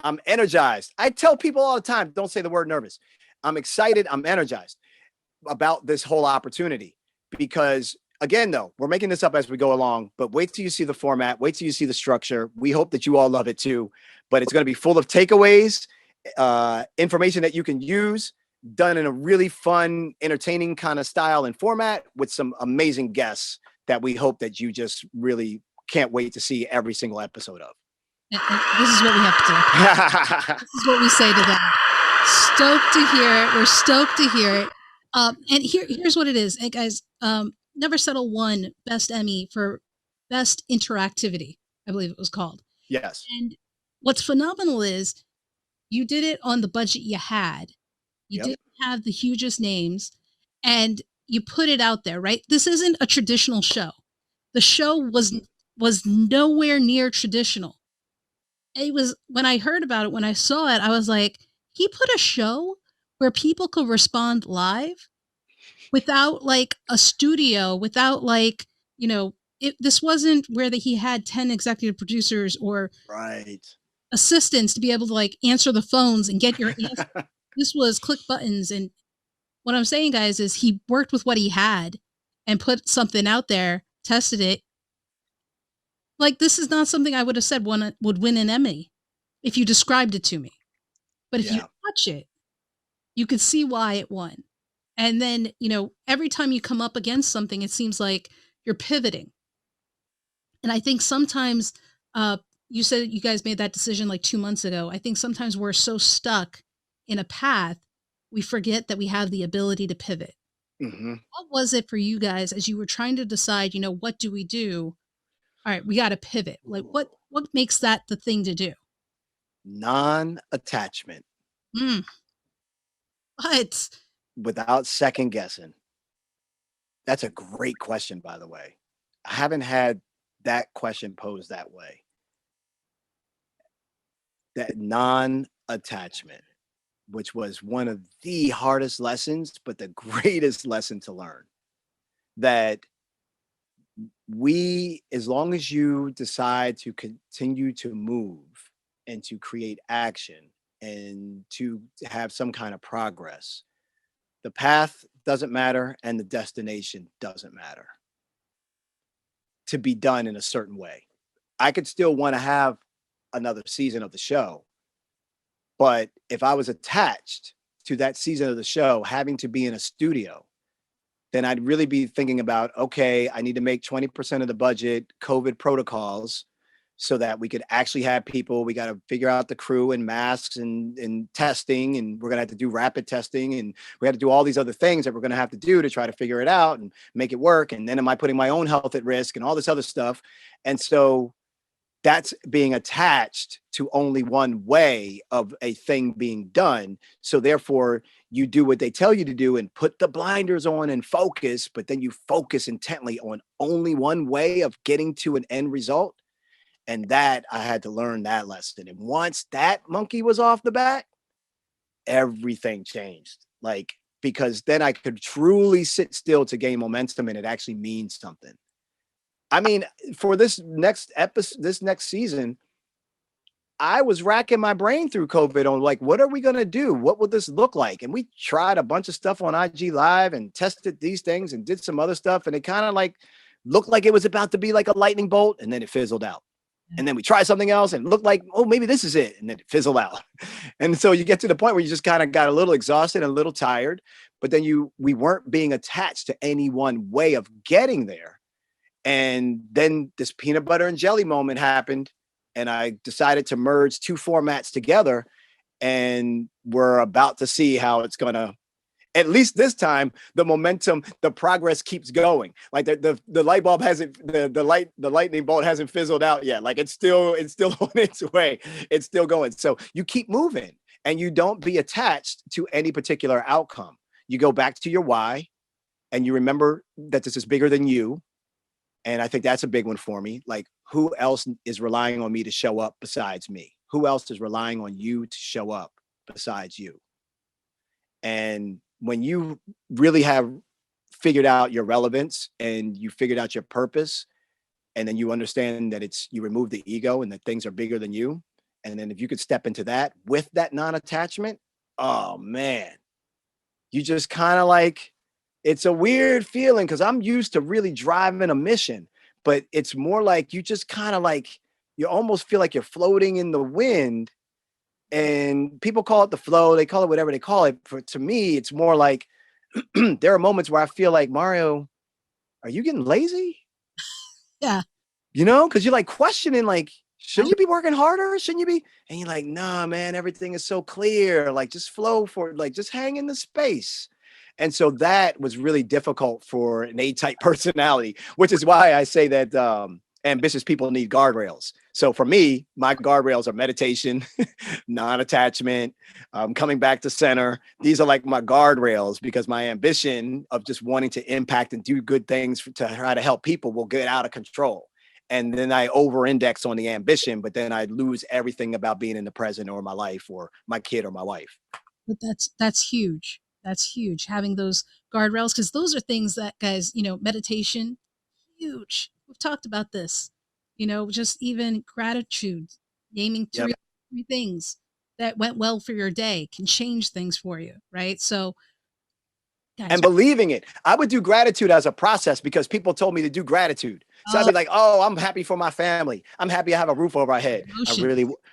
I'm energized. I tell people all the time, don't say the word nervous. I'm excited. I'm energized about this whole opportunity, because again, though, we're making this up as we go along, but wait till you see the format. Wait till you see the structure. We hope that you all love it too, but it's going to be full of takeaways, information that you can use, done in a really fun, entertaining kind of style and format, with some amazing guests that we hope that you just really can't wait to see every single episode of. And this is what we have to do. This is what we say to them. Stoked to hear it. We're stoked to hear it. And here's what it is. Hey guys, Never Settle won Best Emmy for Best Interactivity, I believe it was called. Yes. And what's phenomenal is you did it on the budget you had. You didn't have the hugest names, and you put it out there, right? This isn't a traditional show. The show was nowhere near traditional. It was, when I heard about it, when I saw it, I was like, he put a show where people could respond live without like a studio, without like, this wasn't where that he had 10 executive producers or Right. assistants to be able to like answer the phones and get your answer. This was click buttons. And what I'm saying, guys, is he worked with what he had and put something out there, tested it. Like, this is not something I would have said would win an Emmy if you described it to me. But if you watch it, you could see why it won. And then, every time you come up against something, it seems like you're pivoting. And I think sometimes, you said you guys made that decision like 2 months ago. I think sometimes we're so stuck in a path, we forget that we have the ability to pivot. Mm-hmm. What was it for you guys as you were trying to decide, what do we do? All right, we got to pivot. Like, what makes that the thing to do? Non-attachment. What? Without second guessing. That's a great question, by the way. I haven't had that question posed that way. That non-attachment, which was one of the hardest lessons, but the greatest lesson to learn. That as long as you decide to continue to move and to create action and to have some kind of progress, the path doesn't matter and the destination doesn't matter to be done in a certain way. I could still want to have another season of the show, but if I was attached to that season of the show having to be in a studio, then I'd really be thinking about, okay, I need to make 20% of the budget COVID protocols so that we could actually have people. We got to figure out the crew and masks and testing, and we're going to have to do rapid testing, and we have to do all these other things that we're going to have to do to try to figure it out and make it work. And then am I putting my own health at risk and all this other stuff? And so that's being attached to only one way of a thing being done. So therefore you do what they tell you to do and put the blinders on and focus, but then you focus intently on only one way of getting to an end result. And that I had to learn that lesson. And once that monkey was off the back, everything changed. Like, because then I could truly sit still to gain momentum and it actually means something. I mean, for this next episode, this next season, I was racking my brain through COVID on like, what are we going to do? What would this look like? And we tried a bunch of stuff on IG Live and tested these things and did some other stuff. And it kind of like looked like it was about to be like a lightning bolt, and then it fizzled out. And then we tried something else and it looked like, oh, maybe this is it. And then it fizzled out. And so you get to the point where you just kind of got a little exhausted and a little tired, but then we weren't being attached to any one way of getting there. And then this peanut butter and jelly moment happened, and I decided to merge two formats together, and we're about to see how it's going to, at least this time, the momentum, the progress keeps going. Like the light bulb hasn't, the lightning bolt hasn't fizzled out yet. Like it's still on its way. It's still going. So you keep moving and you don't be attached to any particular outcome. You go back to your why and you remember that this is bigger than you. And I think that's a big one for me. Like, who else is relying on me to show up besides me? Who else is relying on you to show up besides you? And when you really have figured out your relevance and you figured out your purpose, and then you understand that you remove the ego and that things are bigger than you. And then if you could step into that with that non-attachment, oh man, you just kind of like, it's a weird feeling because I'm used to really driving a mission, but it's more like you just kind of like, you almost feel like you're floating in the wind. And people call it the flow. They call it whatever they call it. To me, it's more like there are moments where I feel like, Mario, are you getting lazy? Yeah. Because you're like questioning, like, shouldn't you be working harder? Shouldn't you be? And you're like, nah, man, everything is so clear. Like, just flow for it. Like, just hang in the space. And so that was really difficult for an A-type personality, which is why I say that ambitious people need guardrails. So for me, my guardrails are meditation, non-attachment, coming back to center. These are like my guardrails because my ambition of just wanting to impact and do good things to try to help people will get out of control. And then I over-index on the ambition, but then I lose everything about being in the present or my life or my kid or my wife. But that's huge. That's huge. Having those guardrails, because those are things that, guys, meditation, huge. We've talked about this. Just even gratitude, naming Yep. three things that went well for your day can change things for you, right? So, guys, And believing it. I would do gratitude as a process because people told me to do gratitude. So I'd be like, oh, I'm happy for my family. I'm happy I have a roof over our head.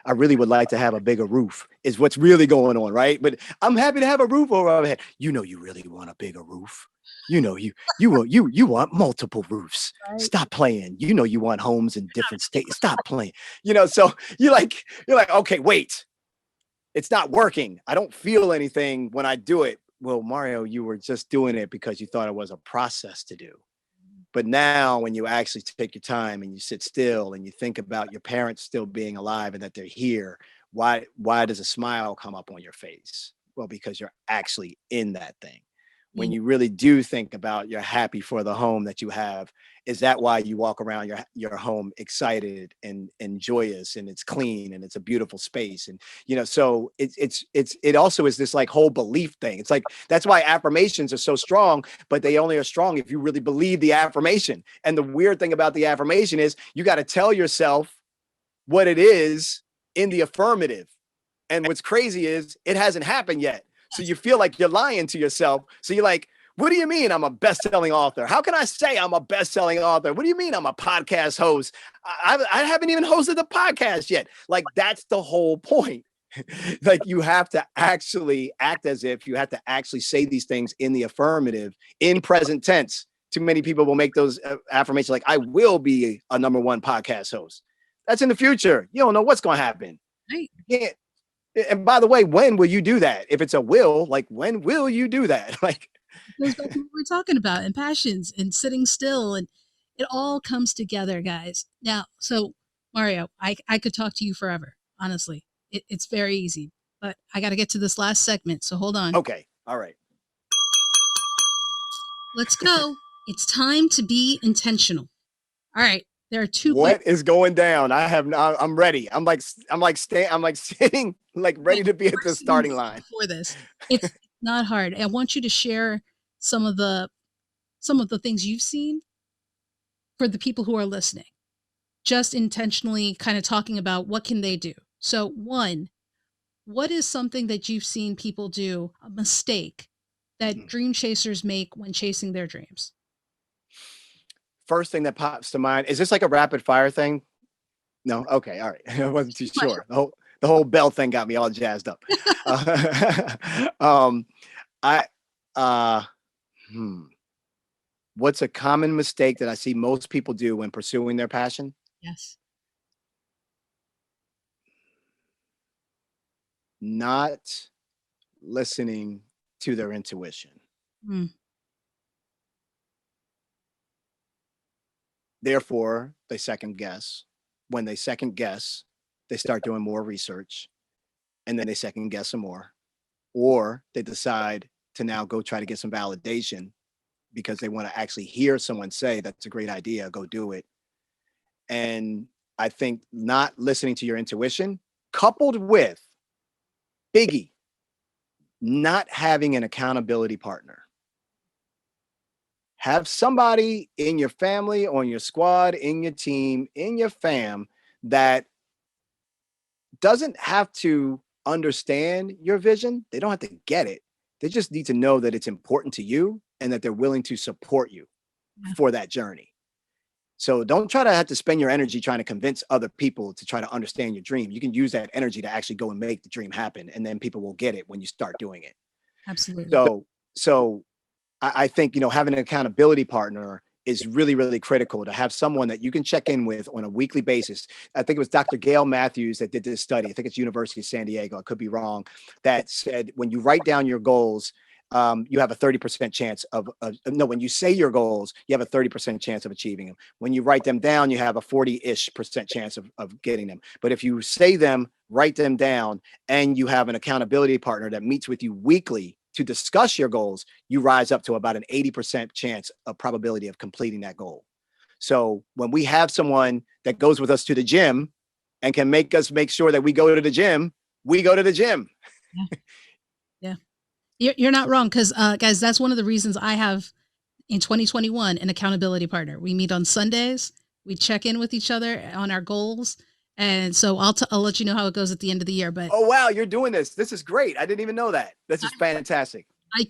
I really would like to have a bigger roof is what's really going on, right? But I'm happy to have a roof over our head. You really want a bigger roof. You want multiple roofs. Right. Stop playing. You want homes in different states. Stop playing. So you're like, okay, wait. It's not working. I don't feel anything when I do it. Well, Mario, you were just doing it because you thought it was a process to do. But now when you actually take your time and you sit still and you think about your parents still being alive and that they're here, why does a smile come up on your face? Well, because you're actually in that thing. When you really do think about you're happy for the home that you have, is that why you walk around your home excited and joyous and it's clean and it's a beautiful space? And so it also is this like whole belief thing. It's like that's why affirmations are so strong, but they only are strong if you really believe the affirmation. And the weird thing about the affirmation is you got to tell yourself what it is in the affirmative. And what's crazy is it hasn't happened yet. So you feel like you're lying to yourself. So you're like, what do you mean I'm a best-selling author? How can I say I'm a best-selling author? What do you mean I'm a podcast host? I haven't even hosted the podcast yet. Like, that's the whole point. Like, you have to actually act as if you have to actually say these things in the affirmative, in present tense. Too many people will make those affirmations like, I will be a #1 podcast host. That's in the future. You don't know what's going to happen. Right. You can't. And by the way, when will you do that? If it's a will, like when will you do that? Like it goes back to what we're talking about and passions and sitting still and it all comes together, guys. Now, so Mario, I could talk to you forever. Honestly, it's very easy, but I got to get to this last segment. So hold on. Okay. All right. Let's go. It's time to be intentional. All right. There are two. What is going down? I'm ready. I'm like sitting, like ready to be at the starting line. For this, it's not hard. I want you to share some of the things you've seen for the people who are listening. Just intentionally kind of talking about what can they do. So one, what is something that you've seen people do, a mistake that dream chasers make when chasing their dreams? First thing that pops to mind, is this like a rapid fire thing? No? Okay. All right. I wasn't too sure. The whole bell thing got me all jazzed up. What's a common mistake that I see most people do when pursuing their passion? Yes. Not listening to their intuition. Therefore, they second guess. When they second guess, they start doing more research and then they second guess some more. Or they decide to now go try to get some validation because they want to actually hear someone say, that's a great idea, go do it. And I think not listening to your intuition, coupled with biggie, not having an accountability partner. Have somebody in your family, on your squad, in your team, in your fam that doesn't have to understand your vision. They don't have to get it. They just need to know that it's important to you and that they're willing to support you for that journey. So don't try to have to spend your energy trying to convince other people to try to understand your dream. You can use that energy to actually go and make the dream happen. And then people will get it when you start doing it. Absolutely. So I think, having an accountability partner is really, really critical, to have someone that you can check in with on a weekly basis. I think it was Dr. Gail Matthews that did this study. I think it's University of San Diego. I could be wrong. That said, when you write down your goals, you have a 30% chance no, when you say your goals, you have a 30% chance of achieving them. When you write them down, you have a 40-ish% chance of getting them. But if you say them, write them down, and you have an accountability partner that meets with you weekly to discuss your goals, you rise up to about an 80% chance of probability of completing that goal. So when we have someone that goes with us to the gym and can make us make sure that we go to the gym, we go to the gym. Yeah. Yeah. You're not wrong. Cause, guys, that's one of the reasons I have in 2021 an accountability partner. We meet on Sundays. We check in with each other on our goals. And so I'll let you know how it goes at the end of the year. But oh, wow, you're doing this. This is great. I didn't even know that. This is fantastic. I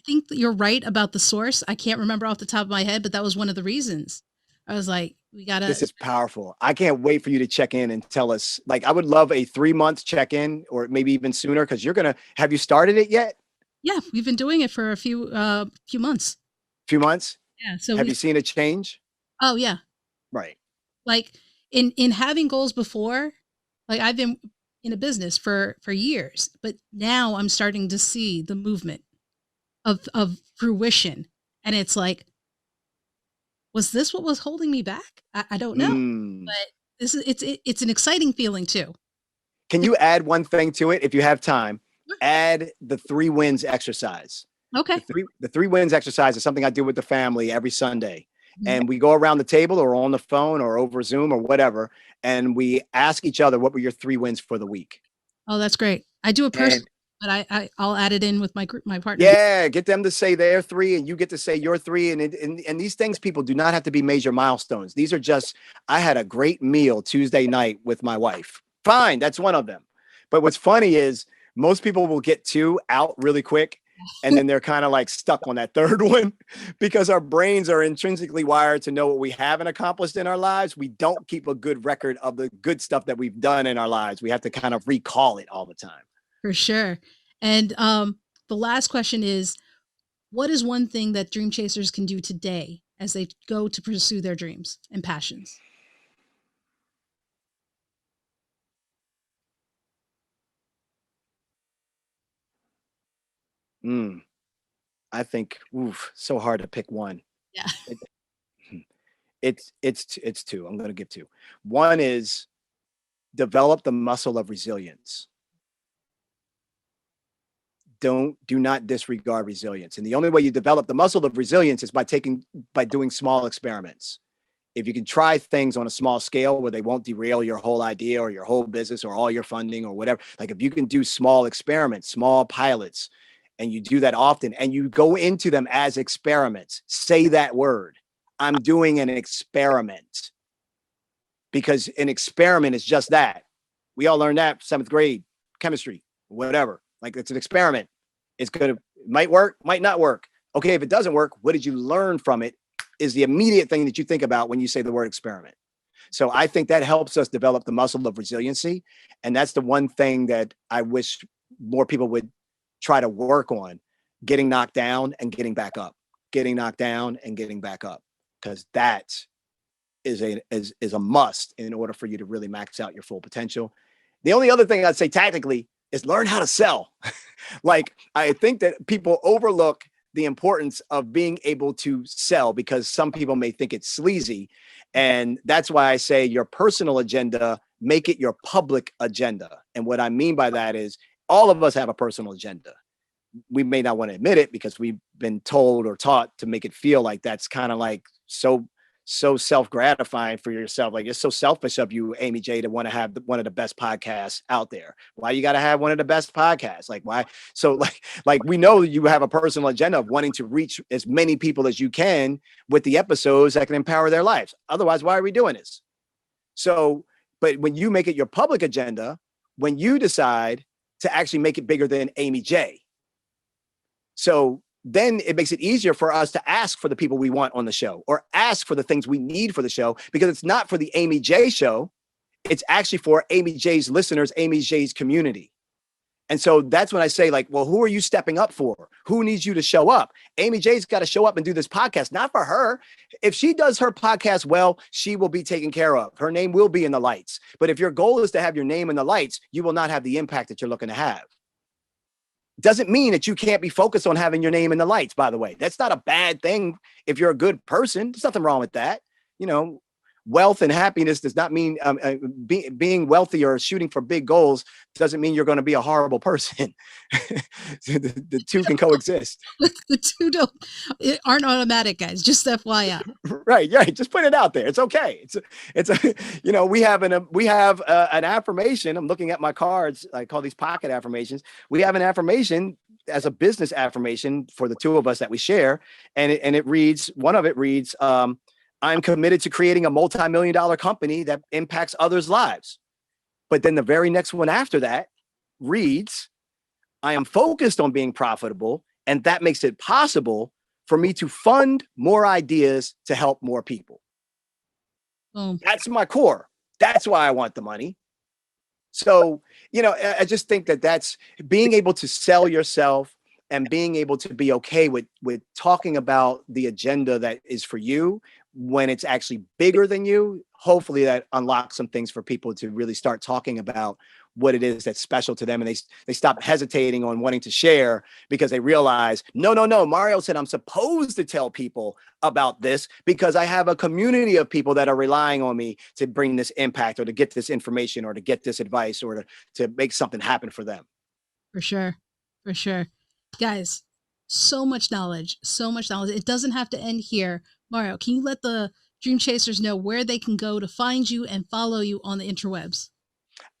think that you're right about the source. I can't remember off the top of my head, but that was one of the reasons. I was like, we gotta. This is powerful. I can't wait for you to check in and tell us. Like, I would love a 3-month check in, or maybe even sooner, because have you started it yet? Yeah, we've been doing it for a few months. Few months? Yeah. So have you seen a change? Oh yeah. Right. Like in having goals before, like I've been in a business for years, but now I'm starting to see the movement of fruition, and it's like, was this what was holding me back? I don't know, but it's an exciting feeling too. Can you add one thing to it if you have time? Add the 3 wins exercise. Okay. The three wins exercise is something I do with the family every Sunday. And we go around the table or on the phone or over Zoom or whatever, and we ask each other, what were your 3 wins for the week? Oh, that's great. I do a person, but I'll add it in with my partner. Yeah, get them to say their 3 and you get to say your 3. And these things, people, do not have to be major milestones. These are just, I had a great meal Tuesday night with my wife. Fine, that's one of them. But what's funny is most people will get 2 out really quick, and then they're kind of like stuck on that 3rd one because our brains are intrinsically wired to know what we haven't accomplished in our lives. We don't keep a good record of the good stuff that we've done in our lives. We have to kind of recall it all the time. For sure. And the last question is, what is one thing that dream chasers can do today as they go to pursue their dreams and passions? I think, so hard to pick one. Yeah. It's 2. I'm going to give 2. One is develop the muscle of resilience. Do not disregard resilience. And the only way you develop the muscle of resilience is by doing small experiments. If you can try things on a small scale where they won't derail your whole idea or your whole business or all your funding or whatever, like if you can do small experiments, small pilots, and you do that often and you go into them as experiments, say that word. I'm doing an experiment, because an experiment is just that. We all learned that 7th grade chemistry, whatever. Like, it's an experiment. It might work, might not work. Okay, if it doesn't work, what did you learn from it is the immediate thing that you think about when you say the word experiment. So I think that helps us develop the muscle of resiliency. And that's the one thing that I wish more people would try to work on: getting knocked down and getting back up, getting knocked down and getting back up, because that is a must in order for you to really max out your full potential. The only other thing I'd say tactically is learn how to sell. Like, I think that people overlook the importance of being able to sell, because some people may think it's sleazy. And that's why I say your personal agenda, make it your public agenda. And what I mean by that is, all of us have a personal agenda. We may not want to admit it because we've been told or taught to make it feel like that's kind of like so self-gratifying for yourself. Like, it's so selfish of you, Amy J, to want to have one of the best podcasts out there. Why you got to have one of the best podcasts? Like, why? So like we know you have a personal agenda of wanting to reach as many people as you can with the episodes that can empower their lives. Otherwise, why are we doing this? So, but when you make it your public agenda, when you decide to actually make it bigger than Amy J, so then it makes it easier for us to ask for the people we want on the show, or ask for the things we need for the show, because it's not for the Amy J show. It's actually for Amy J's listeners, Amy J's community. And so that's when I say, like, well, who are you stepping up for? Who needs you to show up? Amy J's got to show up and do this podcast, not for her. If she does her podcast well, she will be taken care of. Her name will be in the lights. But if your goal is to have your name in the lights, you will not have the impact that you're looking to have. Doesn't mean that you can't be focused on having your name in the lights, by the way. That's not a bad thing if you're a good person. There's nothing wrong with that. You know, wealth and happiness does not mean being wealthy or shooting for big goals doesn't mean you're going to be a horrible person. The two can coexist. The two aren't automatic, guys. Just FYI. Right. Just put it out there. It's okay. It's a, you know, we have an affirmation. I'm looking at my cards. I call these pocket affirmations. We have an affirmation as a business affirmation for the two of us that we share. And it reads, one of it reads, I'm committed to creating a multi-million-dollar company that impacts others' lives. But then the very next one after that reads, I am focused on being profitable, and that makes it possible for me to fund more ideas to help more people. That's my core. That's why I want the money. So, you know, I just think that that's being able to sell yourself and being able to be okay with talking about the agenda that is for you when it's actually bigger than you. Hopefully that unlocks some things for people to really start talking about what it is that's special to them. And they stop hesitating on wanting to share because they realize, no, Mario said I'm supposed to tell people about this because I have a community of people that are relying on me to bring this impact or to get this information or to get this advice or to make something happen for them. For sure. Guys, so much knowledge. It doesn't have to end here. Mario, can you let the Dream Chasers know where they can go to find you and follow you on the interwebs?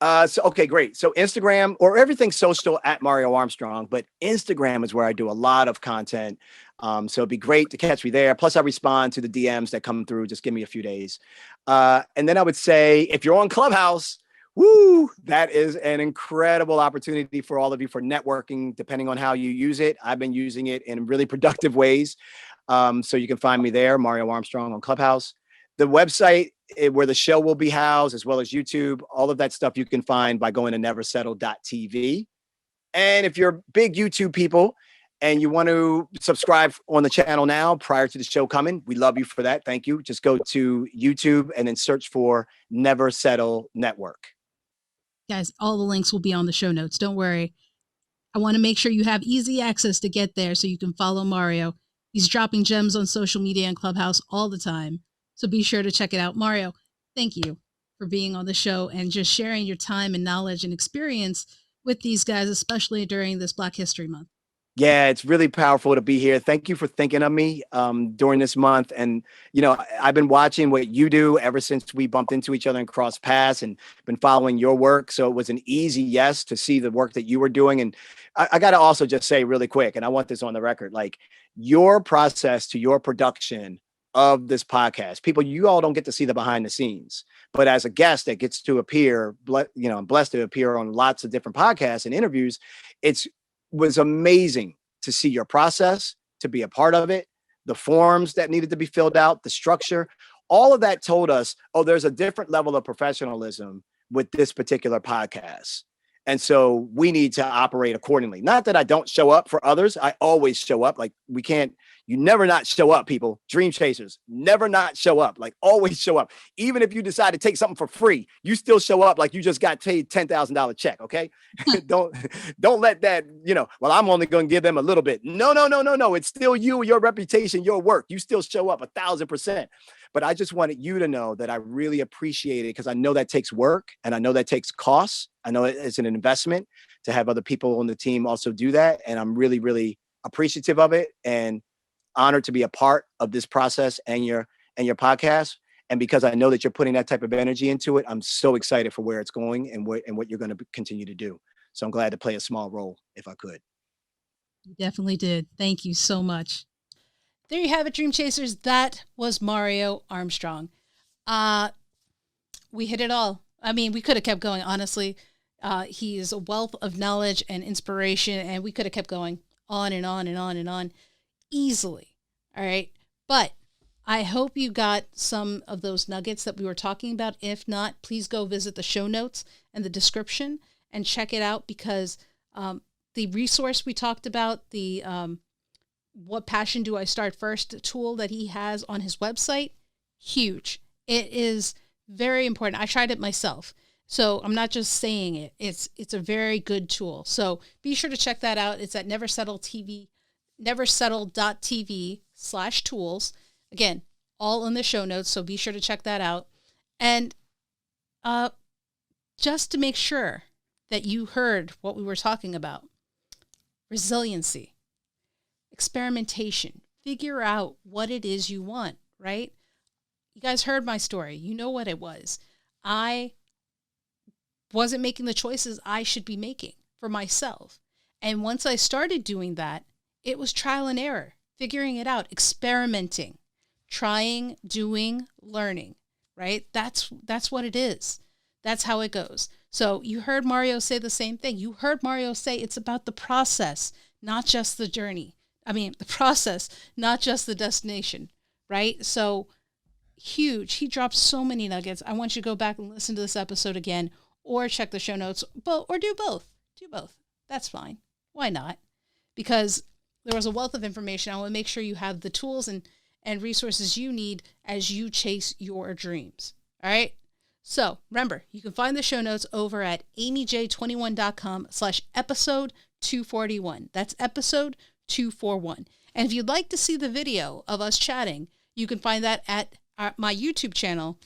Okay, great. So Instagram or everything social at Mario Armstrong, but Instagram is where I do a lot of content. So it'd be great to catch me there. Plus I respond to the DMs that come through. Just give me a few days. And then I would say, if you're on Clubhouse, woo, that is an incredible opportunity for all of you for networking, depending on how you use it. I've been using it in really productive ways. So you can find me there, Mario Armstrong on Clubhouse. The website where the show will be housed, as well as YouTube, all of that stuff you can find by going to neversettle.tv. And if you're big YouTube people and you want to subscribe on the channel now prior to the show coming, we love you for that. Thank you. Just go to YouTube and then search for Never Settle Network. Guys, all the links will be on the show notes. Don't worry. I want to make sure you have easy access to get there so you can follow Mario. He's dropping gems on social media and Clubhouse all the time. So be sure to check it out. Mario, thank you for being on the show and just sharing your time and knowledge and experience with these guys, especially during this Black History Month. Yeah, it's really powerful to be here. Thank you for thinking of me during this month. And, you know, I've been watching what you do ever since we bumped into each other and crossed paths and been following your work. So it was an easy yes to see the work that you were doing. And I got to also just say really quick, and I want this on the record, like your process to your production of this podcast, people, you all don't get to see the behind the scenes, but as a guest that gets to appear, you know, I'm blessed to appear on lots of different podcasts and interviews. Was amazing to see your process, to be a part of it, the forms that needed to be filled out, the structure, all of that told us, oh, there's a different level of professionalism with this particular podcast. And so we need to operate accordingly. Not that I don't show up for others. I always show up. Like you never not show up, people. Dream Chasers, never not show up. Like always show up. Even if you decide to take something for free, you still show up like you just got paid $10,000 check. Okay. Don't let that, you know, well, I'm only going to give them a little bit. No. It's still you, your reputation, your work. You still show up 1,000%. But I just wanted you to know that I really appreciate it because I know that takes work and I know that takes costs. I know it's an investment to have other people on the team also do that. And I'm really, really appreciative of it and honored to be a part of this process and your podcast. And because I know that you're putting that type of energy into it, I'm so excited for where it's going and what you're going to continue to do. So I'm glad to play a small role if I could. You definitely did. Thank you so much. There you have it, Dream Chasers. That was Mario Armstrong. We hit it all. I mean, we could have kept going, honestly. He is a wealth of knowledge and inspiration, and we could have kept going on and on and on and on easily. All right. But I hope you got some of those nuggets that we were talking about. If not, please go visit the show notes and the description and check it out because the resource we talked about, the What Passion Do I Start First tool that he has on his website, huge. It is very important. I tried it myself. So I'm not just saying it. It's a very good tool. So be sure to check that out. It's at neversettle.tv/tools. Again, all in the show notes. So be sure to check that out. And just to make sure that you heard what we were talking about, resiliency, experimentation, figure out what it is you want, right? You guys heard my story. You know what it was. I wasn't making the choices I should be making for myself. And once I started doing that, it was trial and error, figuring it out, experimenting, trying, doing, learning, right? That's what it is. That's how it goes. So you heard Mario say the same thing. You heard Mario say it's about the process, not just the journey. I mean, the process, not just the destination, right? So huge. He dropped so many nuggets. I want you to go back and listen to this episode again, or check the show notes, or do both. Do both. That's fine. Why not? Because there was a wealth of information. I want to make sure you have the tools and resources you need as you chase your dreams. All right? So remember, you can find the show notes over at amyj21.com/episode 241. That's episode 241. And if you'd like to see the video of us chatting, you can find that at my YouTube channel,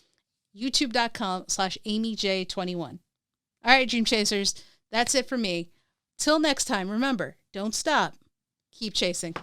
youtube.com/amyj21. All right, Dream Chasers, that's it for me. Till next time, remember, don't stop. Keep chasing.